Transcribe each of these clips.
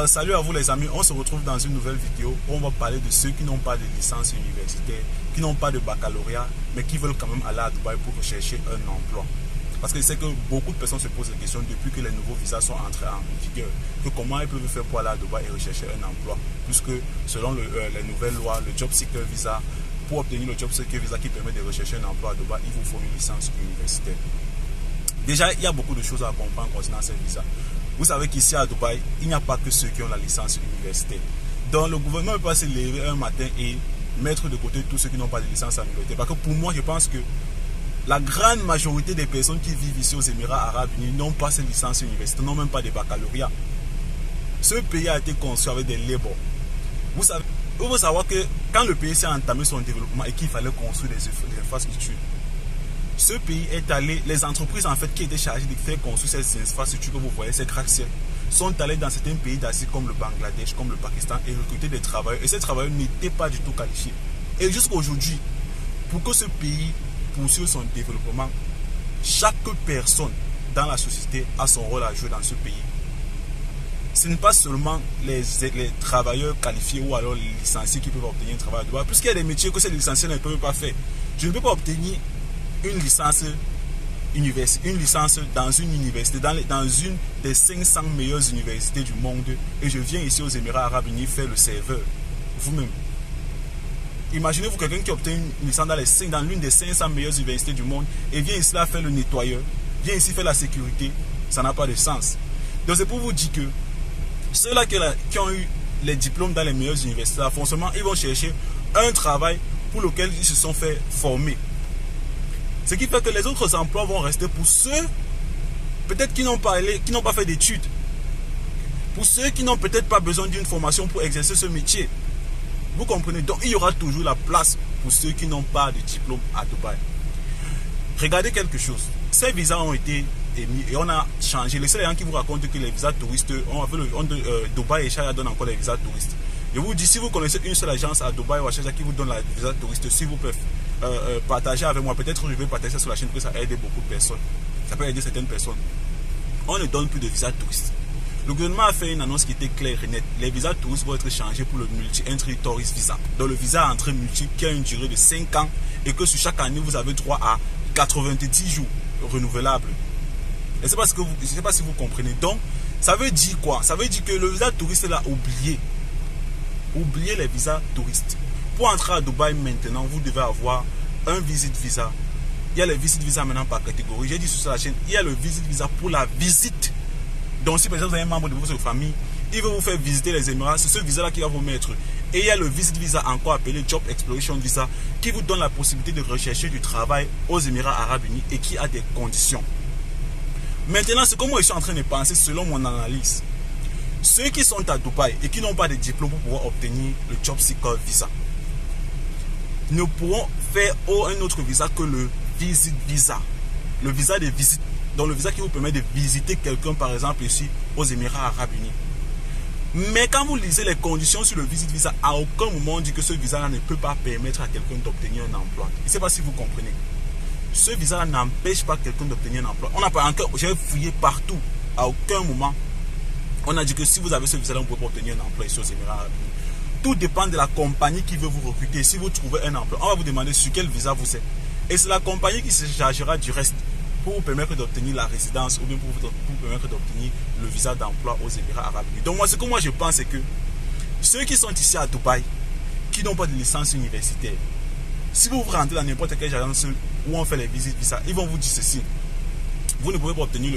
Salut à vous les amis, on se retrouve dans une nouvelle vidéo où on va parler de ceux qui n'ont pas de licence universitaire, qui n'ont pas de baccalauréat, mais qui veulent quand même aller à Dubaï pour rechercher un emploi. Parce que je sais que beaucoup de personnes se posent la question depuis que les nouveaux visas sont entrés en vigueur, que comment ils peuvent faire pour aller à Dubaï et rechercher un emploi. Puisque selon les nouvelles lois, le Job Seeker Visa, pour obtenir le Job Seeker Visa qui permet de rechercher un emploi à Dubaï, il vous faut une licence universitaire. Déjà, il y a beaucoup de choses à comprendre concernant ces visas. Vous savez qu'ici à Dubaï, il n'y a pas que ceux qui ont la licence universitaire. Donc le gouvernement ne peut pas se lever un matin et mettre de côté tous ceux qui n'ont pas de licence universitaire. Parce que pour moi, je pense que la grande majorité des personnes qui vivent ici aux Émirats Arabes Unis n'ont pas ces licences universitaires, n'ont même pas de baccalauréat. Ce pays a été construit avec des labels. Vous savez, il faut savoir que quand le pays s'est entamé son développement et qu'il fallait construire des infrastructures, ce pays est allé, les entreprises en fait qui étaient chargées de faire construire ces infrastructures que vous voyez, ces gratte-ciel, sont allées dans certains pays d'Asie comme le Bangladesh, comme le Pakistan et recruter des travailleurs. Et ces travailleurs n'étaient pas du tout qualifiés. Et jusqu'à aujourd'hui, pour que ce pays poursuive son développement, chaque personne dans la société a son rôle à jouer dans ce pays. Ce n'est pas seulement les travailleurs qualifiés ou alors les licenciés qui peuvent obtenir un travail à Dubaï, puisqu'il y a des métiers que ces licenciés ne peuvent pas faire. Je ne peux pas obtenir une licence dans une université, dans une des 500 meilleures universités du monde, et je viens ici aux Émirats Arabes Unis faire le serveur, vous-même. Imaginez-vous quelqu'un qui obtient une licence dans l'une des 500 meilleures universités du monde et vient ici là faire le nettoyeur, vient ici faire la sécurité, ça n'a pas de sens. Donc c'est pour vous dire que ceux-là qui ont eu les diplômes dans les meilleures universités, forcément ils vont chercher un travail pour lequel ils se sont fait former. Ce qui fait que les autres emplois vont rester pour ceux, peut-être qui n'ont pas fait d'études. Pour ceux qui n'ont peut-être pas besoin d'une formation pour exercer ce métier. Vous comprenez? Donc il y aura toujours la place pour ceux qui n'ont pas de diplôme à Dubaï. Regardez quelque chose. Ces visas ont été émis et on a changé. Les seuls gens qui vous racontent que les visas touristes, Dubaï et Sharjah donnent encore les visas touristes. Je vous dis, si vous connaissez une seule agence à Dubaï ou à Sharjah qui vous donne la visa touriste, s'il vous plaît, partagez avec moi. Peut-être je vais partager ça sur la chaîne parce que ça aide beaucoup de personnes. Ça peut aider certaines personnes. On ne donne plus de visas touristes. Le gouvernement a fait une annonce qui était claire et nette. Les visas touristes vont être changés pour le multi-entry tourist visa. Donc le visa entrée multiple qui a une durée de 5 ans et que sur chaque année vous avez droit à 90 jours renouvelables. Je ne sais pas si vous comprenez. Donc ça veut dire quoi? Ça veut dire que le visa touriste là, oubliez les visas touristes. Pour entrer à Dubaï maintenant, vous devez avoir un visit visa. Il y a les visit visa maintenant par catégorie. J'ai dit sur la chaîne, il y a le visit visa pour la visite. Donc si par exemple vous avez un membre de votre famille, il veut vous faire visiter les Émirats, c'est ce visa là qui va vous mettre. Et il y a le visit visa encore appelé Job Exploration Visa qui vous donne la possibilité de rechercher du travail aux Émirats Arabes Unis et qui a des conditions. Maintenant, ce que moi je suis en train de penser selon mon analyse, ceux qui sont à Dubaï et qui n'ont pas de diplôme pour pouvoir obtenir le Job Seeker Visa ne pourront faire un autre visa que le visit visa, le visa de visite. Donc le visa qui vous permet de visiter quelqu'un par exemple ici aux Émirats Arabes Unis. Mais quand vous lisez les conditions sur le visit visa, à aucun moment on dit que ce visa ne peut pas permettre à quelqu'un d'obtenir un emploi. Je ne sais pas si vous comprenez. Ce visa n'empêche pas quelqu'un d'obtenir un emploi. On n'a pas encore, j'ai fouillé partout, à aucun moment on a dit que si vous avez ce visa là, vous pouvez obtenir un emploi ici aux Émirats Arabes Unis. Tout dépend de la compagnie qui veut vous recruter. Si vous trouvez un emploi, on va vous demander sur quel visa vous êtes. Et c'est la compagnie qui se chargera du reste pour vous permettre d'obtenir la résidence ou bien pour vous permettre d'obtenir le visa d'emploi aux Émirats Arabes Unis. Donc ce que moi je pense c'est que ceux qui sont ici à Dubaï, qui n'ont pas de licence universitaire, si vous rentrez dans n'importe quelle agence où on fait les visites visa, ils vont vous dire ceci: vous ne pouvez pas obtenir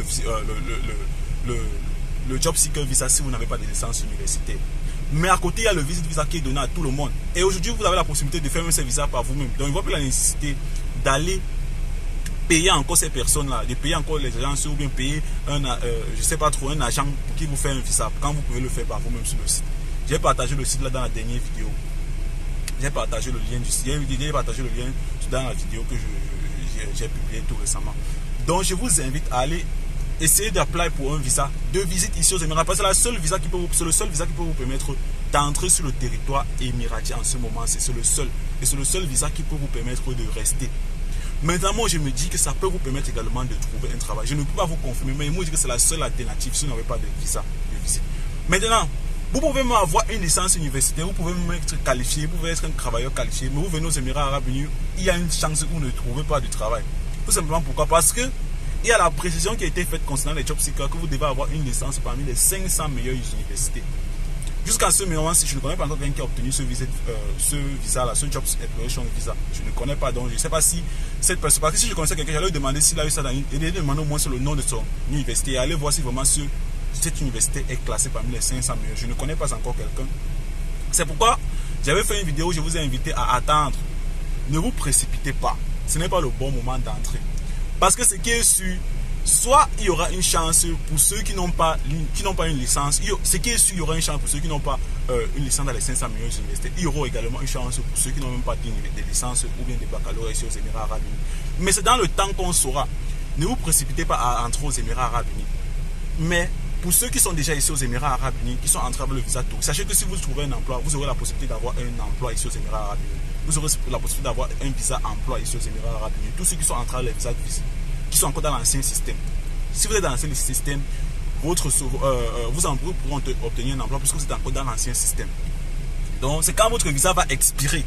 le Job Seeker Visa si vous n'avez pas de licence universitaire. Mais à côté, il y a le visit visa qui est donné à tout le monde. Et aujourd'hui, vous avez la possibilité de faire un visa par vous-même. Donc, il ne voit plus la nécessité d'aller payer encore ces personnes-là, de payer encore les agences ou bien payer je ne sais pas trop, un agent pour qui vous fait un visa quand vous pouvez le faire par vous-même sur le site. J'ai partagé le site là dans la dernière vidéo. J'ai partagé le lien du site. J'ai partagé le lien dans la vidéo que j'ai publiée tout récemment. Donc, je vous invite à aller essayez d'appeler pour un visa de visite ici aux Émirats. Parce que c'est le seul visa qui peut vous permettre d'entrer sur le territoire émiratien en ce moment. C'est le seul. Et c'est le seul visa qui peut vous permettre de rester. Maintenant, moi, je me dis que ça peut vous permettre également de trouver un travail. Je ne peux pas vous confirmer, mais moi, je dis que c'est la seule alternative si vous n'avez pas de visa de visite. Maintenant, Vous pouvez même avoir une licence universitaire, vous pouvez même être qualifié, vous pouvez être un travailleur qualifié, mais vous venez aux Émirats Arabes Unis, il y a une chance que vous ne trouvez pas de travail. Tout simplement pourquoi? Parce que il y a la précision qui a été faite concernant les job seekers que vous devez avoir une licence parmi les 500 meilleures universités. Jusqu'à ce moment, si je ne connais pas encore quelqu'un qui a obtenu ce visa-là, ce Job Exploration Visa. Je ne connais pas, donc je ne sais pas si cette personne, parce que si je connaissais quelqu'un, j'allais lui demander s'il a eu ça dans une, et lui demander au moins sur le nom de son université et aller voir si vraiment cette université est classée parmi les 500 meilleurs. Je ne connais pas encore quelqu'un. C'est pourquoi j'avais fait une vidéo où je vous ai invité à attendre. Ne vous précipitez pas. Ce n'est pas le bon moment d'entrer. Parce que ce qui est sûr, soit il y aura une chance pour ceux qui n'ont pas une licence. Ce qui est sûr, il y aura une chance pour ceux qui n'ont pas une licence dans les 500 meilleures universités. Il y aura également une chance pour ceux qui n'ont même pas de licence ou bien des baccalauréats ici aux Émirats Arabes Unis. Mais c'est dans le temps qu'on saura. Ne vous précipitez pas à entrer aux Émirats Arabes Unis. Mais pour ceux qui sont déjà ici aux Émirats Arabes Unis, qui sont entrés avec le visa touriste, sachez que si vous trouvez un emploi, vous aurez la possibilité d'avoir un emploi ici aux Émirats Arabes Unis. Vous aurez la possibilité d'avoir un visa emploi ici aux Émirats Arabes Unis. Tous ceux qui sont entrés avec les visas de visite, qui sont encore dans l'ancien système. Si vous êtes dans l'ancien système, vous pourrez obtenir un emploi puisque vous êtes encore dans l'ancien système. Donc c'est quand votre visa va expirer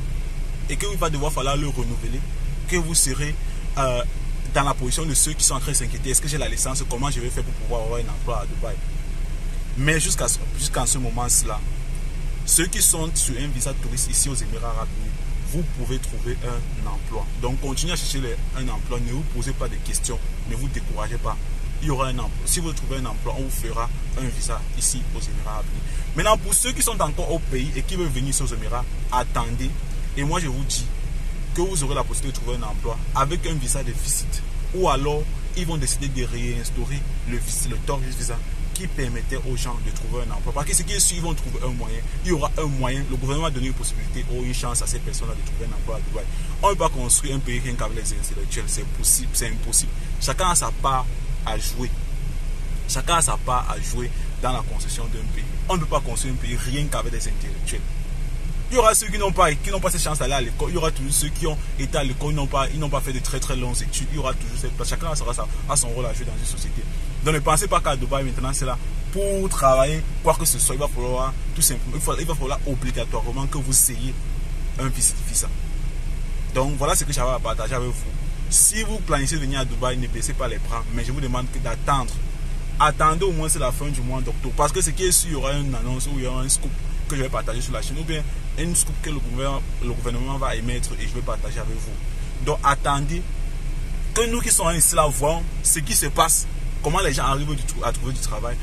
et qu'il va devoir falloir le renouveler que vous serez dans la position de ceux qui sont en train de s'inquiéter. Est-ce que j'ai la licence? Comment je vais faire pour pouvoir avoir un emploi à Dubaï? Mais jusqu'à ce moment-là, ceux qui sont sur un visa touriste ici aux Émirats Arabes Unis, vous pouvez trouver un emploi. Donc continuez à chercher un emploi, ne vous posez pas de questions, ne vous découragez pas. Il y aura un emploi. Si vous trouvez un emploi, on vous fera un visa ici aux Émirats Arabes Unis. Maintenant, pour ceux qui sont encore au pays et qui veulent venir aux Émirats, attendez. Et moi, je vous dis que vous aurez la possibilité de trouver un emploi avec un visa de visite. Ou alors, ils vont décider de réinstaurer le tourist visa qui permettait aux gens de trouver un emploi. Parce que ce qui est sûr, ils vont trouver un moyen. Il y aura un moyen. Le gouvernement va donner une possibilité ou une chance à ces personnes-là de trouver un emploi à Dubaï. On ne peut pas construire un pays rien qu'avec les intellectuels. C'est possible, c'est impossible. Chacun a sa part à jouer. Chacun a sa part à jouer dans la construction d'un pays. On ne peut pas construire un pays rien qu'avec des intellectuels. Il y aura ceux qui n'ont pas cette chance d'aller à l'école. Il y aura toujours ceux qui ont été à l'école, ils n'ont pas fait de très très longues études. Il y aura toujours cette... Chacun a son rôle à jouer dans une société. Donc ne pensez pas qu'à Dubaï maintenant c'est là pour travailler, quoi que ce soit. Il va falloir tout simplement, il va falloir obligatoirement que vous ayez un visa. Donc voilà ce que j'avais à partager avec vous. Si vous planifiez de venir à Dubaï, ne baissez pas les bras, mais je vous demande d'attendre. Attendez au moins c'est la fin du mois d'octobre. Parce que ce qui est sûr, il y aura une annonce ou il y aura un scoop que je vais partager sur la chaîne, ou bien une scoop que le gouvernement va émettre et je vais partager avec vous. Donc attendez que nous qui sommes ici là voyons ce qui se passe, comment les gens arrivent à trouver du travail,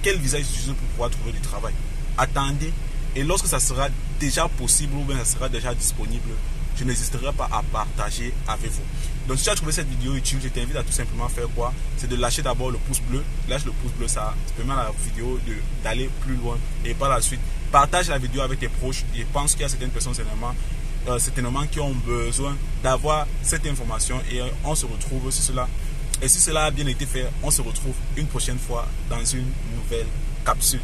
quel visa ils utilisent pour pouvoir trouver du travail. Attendez, et lorsque ça sera déjà possible ou bien ça sera déjà disponible, je n'hésiterai pas à partager avec vous. Donc si tu as trouvé cette vidéo utile, je t'invite à tout simplement faire quoi? C'est de lâcher d'abord le pouce bleu. Lâche le pouce bleu, ça permet à la vidéo d'aller plus loin. Et par la suite, partage la vidéo avec tes proches. Et je pense qu'il y a certaines personnes certainement qui ont besoin d'avoir cette information. Et on se retrouve sur cela. Et si cela a bien été fait, on se retrouve une prochaine fois dans une nouvelle capsule.